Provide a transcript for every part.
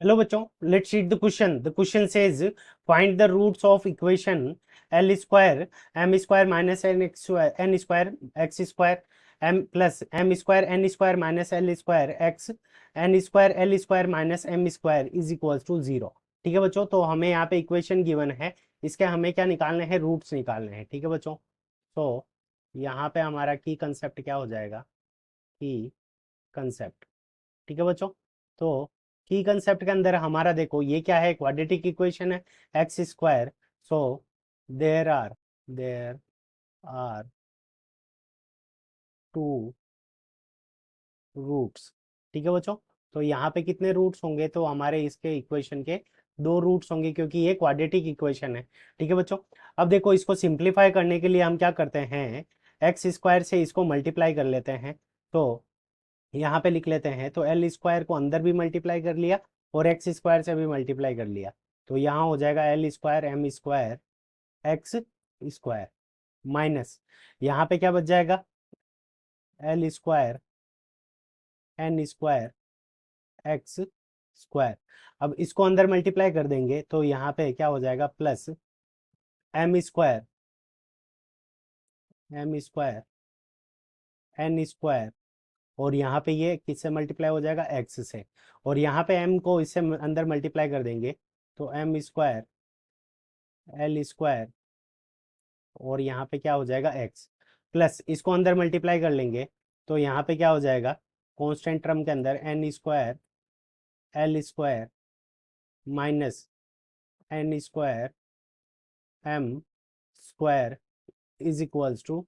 Hello बच्चों, let's read the question. The question says find the roots of equation L square M square minus N square X square M plus M square N square minus L square X N square L square minus M square is equal to zero. ठीक है बच्चों, तो हमें यहाँ पे equation given है, इसके हमें क्या निकालने हैं, रूट्स निकालने हैं। ठीक है बच्चों, तो यहाँ पे हमारा की कंसेप्ट क्या हो जाएगा, की कंसेप्ट। ठीक है बच्चों, तो की कंसेप्ट के अंदर हमारा देखो ये क्या है, क्वाड्रेटिक इक्वेशन है X square. So there are two roots. ठीक है बच्चों, तो यहाँ पे कितने रूट्स होंगे, तो हमारे इसके इक्वेशन के दो रूट्स होंगे क्योंकि ये क्वाड्रेटिक इक्वेशन है। ठीक है बच्चों, अब देखो इसको सिंप्लीफाई करने के लिए हम क्या करते हैं, एक्स स्क्वायर से इसको मल्टीप्लाई कर लेते हैं। तो यहाँ पे लिख लेते हैं, तो एल स्क्वायर को अंदर भी मल्टीप्लाई कर लिया और एक्स स्क्वायर से भी मल्टीप्लाई कर लिया, तो यहाँ हो जाएगा L square M square X square minus यहाँ पे क्या बच जाएगा, L square N square X square. अब इसको अंदर मल्टीप्लाई कर देंगे तो यहाँ पे क्या हो जाएगा, plus M square N square, और यहाँ पे ये किससे मल्टीप्लाई हो जाएगा, एक्स से, और यहाँ पे m को इससे अंदर मल्टीप्लाई कर देंगे तो एम स्क्वायर एल स्क्वायर, और यहाँ पे क्या हो जाएगा x, प्लस इसको अंदर मल्टीप्लाई कर लेंगे तो यहाँ पे क्या हो जाएगा, कांस्टेंट टर्म के अंदर N square L square minus N square M square is equals to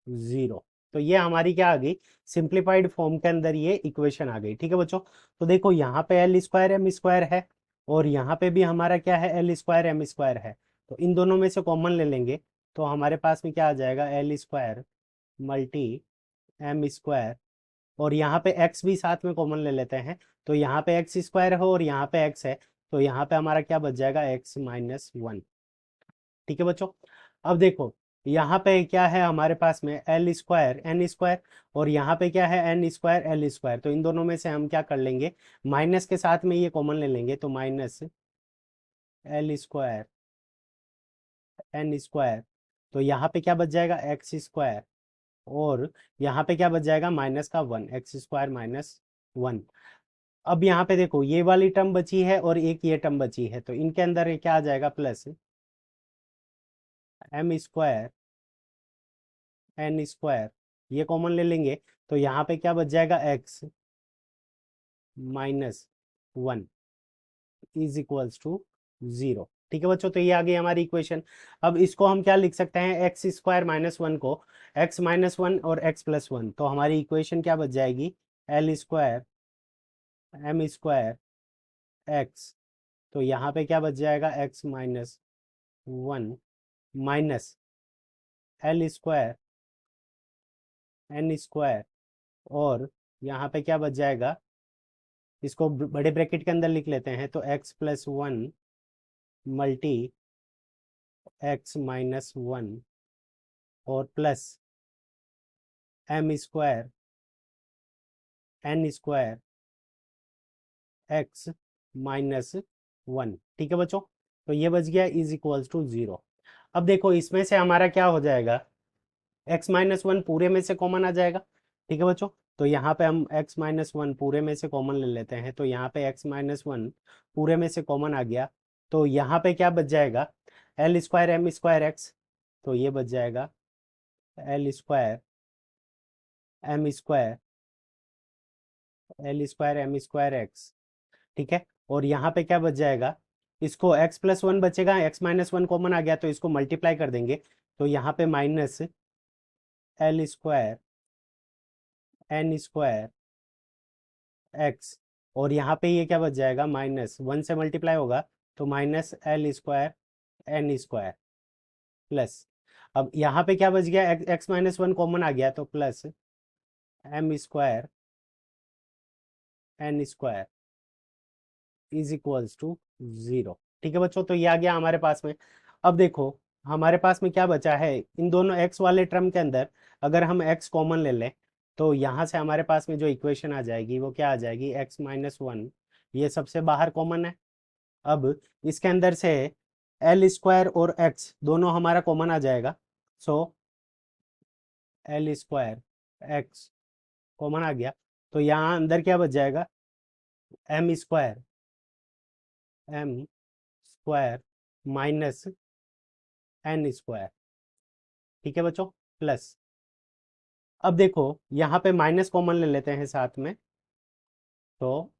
zero. तो ये हमारी क्या आ गई, सिंप्लीफाइड फॉर्म के अंदर ये इक्वेशन आ गई। ठीक है बच्चों, तो देखो यहाँ पे एल स्क्वायर एम स्क्वायर है और यहाँ पे भी हमारा क्या है, एल स्क्वायर एम स्क्वायर है, तो इन दोनों में से कॉमन ले लेंगे तो हमारे पास में क्या आ जाएगा, L square multi M square, और यहाँ पे एक्स भी साथ में कॉमन ले लेते हैं, तो यहाँ पे एक्स स्क्वायर है और यहाँ पे एक्स है, तो यहाँ पे हमारा क्या बच जाएगा, एक्स माइनस वन। ठीक है बच्चों, अब देखो यहाँ पे क्या है हमारे पास में, एल स्क्वायर एन स्क्वायर, और यहाँ पे क्या है, एन स्क्वायर एल स्क्वायर, तो इन दोनों में से हम क्या कर लेंगे, माइनस के साथ में ये कॉमन ले लेंगे, तो minus L square N square, तो यहाँ पे क्या बच जाएगा, एक्स स्क्वायर, और यहाँ पे क्या बच जाएगा, माइनस का one, x square minus one. अब यहाँ पे देखो ये वाली टर्म बची है और एक ये टर्म बची है, तो इनके अंदर ये क्या आ जाएगा, plus M square N square, ये कॉमन ले लेंगे तो यहाँ पे क्या बच जाएगा, X minus one is equals to zero. ठीक है बच्चों, तो ये आ गई हमारी इक्वेशन। अब इसको हम क्या लिख सकते हैं, एक्स स्क्वायर माइनस वन को एक्स माइनस वन और एक्स प्लस वन, तो हमारी इक्वेशन क्या बच जाएगी, L square M square X, तो यहाँ पे क्या बच जाएगा, X minus one minus L square N square, और यहाँ पे क्या बच जाएगा, इसको बड़े ब्रैकेट के अंदर लिख लेते हैं, तो x plus one multi x minus one और plus M square N square x minus one. ठीक है बच्चों, तो ये बच गया इज इक्वल्स टू जीरो। अब देखो इसमें से हमारा क्या हो जाएगा, एक्स माइनस वन पूरे में से कॉमन आ जाएगा। ठीक है बच्चों, तो यहाँ पे हम एक्स माइनस वन पूरे में से कॉमन ले लेते हैं, तो यहाँ पे एक्स माइनस वन पूरे में से कॉमन आ गया, तो यहाँ पे क्या बच जाएगा, L square M square X, तो ये बच जाएगा L square M square L square M square X. ठीक है, और यहाँ पे क्या बच जाएगा, इसको एक्स प्लस वन बचेगा, एक्स माइनस वन कॉमन आ गया तो इसको मल्टीप्लाई कर देंगे, तो यहाँ पे minus L square N square X, और यहाँ पे ये क्या बच जाएगा, माइनस वन से मल्टीप्लाई होगा तो minus L square N square plus, अब यहाँ पे क्या बच गया, एक्स माइनस वन कॉमन आ गया तो plus M square N square is equals to zero. ठीक है बच्चों, तो ये आ गया हमारे पास में। अब देखो हमारे पास में क्या बचा है, इन दोनों एक्स वाले टर्म के अंदर अगर हम एक्स कॉमन ले लें तो यहाँ से हमारे पास में जो इक्वेशन आ जाएगी वो क्या आ जाएगी, एक्स माइनस वन ये सबसे बाहर कॉमन है। अब इसके अंदर से एल स्क्वायर और एक्स दोनों हमारा कॉमन आ जाएगा। So l square x common आ गया, तो यहाँ अंदर क्या बच जाएगा, m square minus N square. ठीक है बच्चों, प्लस, अब देखो यहाँ पे माइनस कॉमन ले लेते हैं साथ में, तो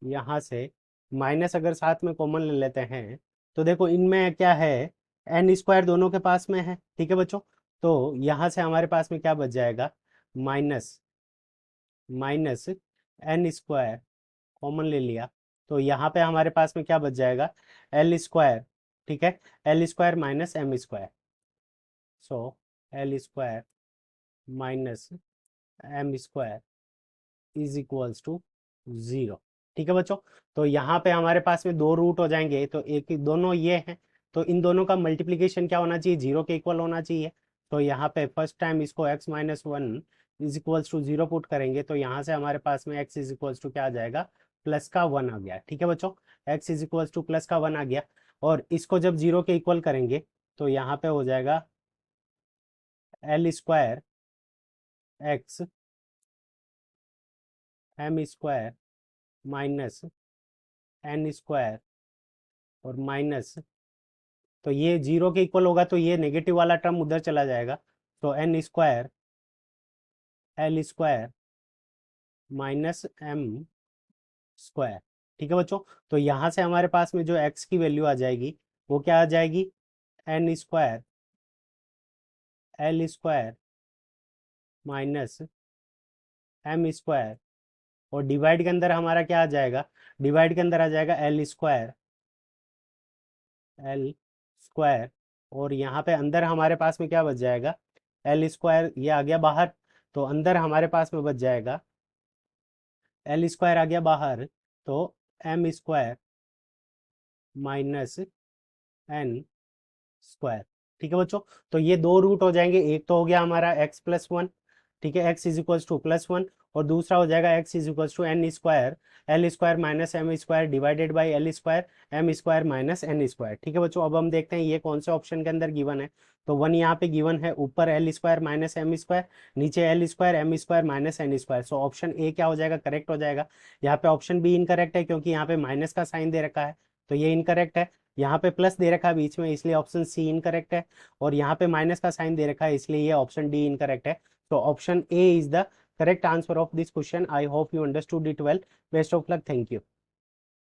यहाँ से माइनस अगर साथ में कॉमन ले लेते हैं तो देखो इनमें क्या है, एन स्क्वायर दोनों के पास में है। ठीक है बच्चों, तो यहाँ से हमारे पास में क्या बच जाएगा, minus minus N square common ले लिया, तो यहाँ पे हमारे पास में क्या बच जाएगा, एल स्क्वायर। ठीक है, l square minus M square, so l square minus M square is equals to 0। ठीक है बच्चों, तो यहाँ पे हमारे पास में दो रूट हो जाएंगे, तो एक दोनों ये हैं, तो इन दोनों का मल्टीप्लीकेशन क्या होना चाहिए, 0 के इक्वल होना चाहिए। तो यहाँ पे फर्स्ट टाइम इसको x minus one is equals to 0 put करेंगे, तो यहाँ से हमारे पास में x इज इक्वल्स टू क्या आ जाएगा, प्लस का 1 आ गया। ठीक है बच्चों, x is equals to plus का 1 आ गया, और इसको जब 0 के इक्वल करेंगे तो यहाँ पे हो जाएगा L square x m square minus N square और माइनस, तो ये 0 के इक्वल होगा तो ये नेगेटिव वाला टर्म उधर चला जाएगा, तो n square L square minus M square. ठीक है बच्चों, तो यहाँ से हमारे पास में जो x की वैल्यू आ जाएगी वो क्या आ जाएगी, n square L square minus M square, और डिवाइड के अंदर हमारा क्या आ जाएगा, डिवाइड के अंदर आ जाएगा एल स्क्वायर, और यहाँ पे अंदर हमारे पास में क्या बच जाएगा, एल स्क्वायर ये आ गया बाहर, तो अंदर हमारे पास में बच जाएगा एल स्क्वायर आ गया बाहर, तो m square minus N square. ठीक है बच्चों, तो ये दो रूट हो जाएंगे, एक तो हो गया हमारा x प्लस वन, ठीक है, x is equals to plus one, और दूसरा हो जाएगा x is equals to n square L square minus M square divided by l square M square minus N square. ठीक है बच्चों, अब हम देखते हैं ये कौन से ऑप्शन के अंदर गिवन है, तो वन यहाँ पे गिवन है, ऊपर l square minus M square, नीचे l square M square minus N square, so option A क्या हो जाएगा, करेक्ट हो जाएगा। यहाँ पे ऑप्शन बी इनकरेक्ट है, क्योंकि यहाँ पे माइनस का साइन दे रखा है, तो ये इनकरेक्ट है। यहाँ पे प्लस दे रखा है बीच में, इसलिए ऑप्शन सी इनकरेक्ट है, और यहाँ पे माइनस का साइन दे रखा है, इसलिए ये ऑप्शन डी इनकरेक्ट है। तो option A is the correct answer of this question. I hope you understood it well. Best of luck, thank you.